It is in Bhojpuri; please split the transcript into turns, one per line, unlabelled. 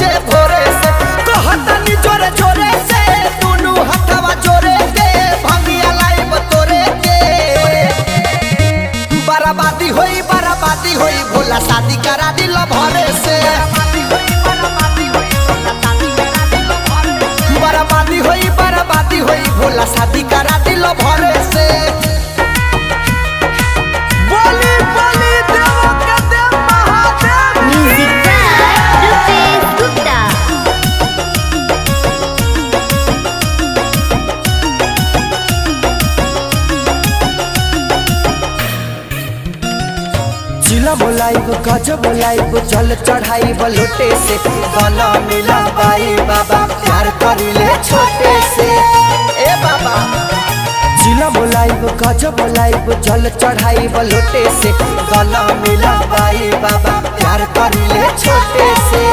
के भोरे से कहतनी जोरे जोरे से दुनू हथवा जोरे के भंगिया लाइब तोरे के बराबादी होई भोला शादी करा दिल भरे से बराबादी होई भोला शादी करा दिल भरे से बोली बोली देव के देव महादेव।
Music by Rupesh Gupta.
जिला बोलाइब गज बोलाइब जल चढ़ाइब लोटे से गला मिला बाई बाबा प्यार करिले छोटे से ए बाबा। जिला बोलाइब गज बोलाइब जल चढ़ाइब लोटे से गला मिला बाई बाबा प्यार करिले छोटे से।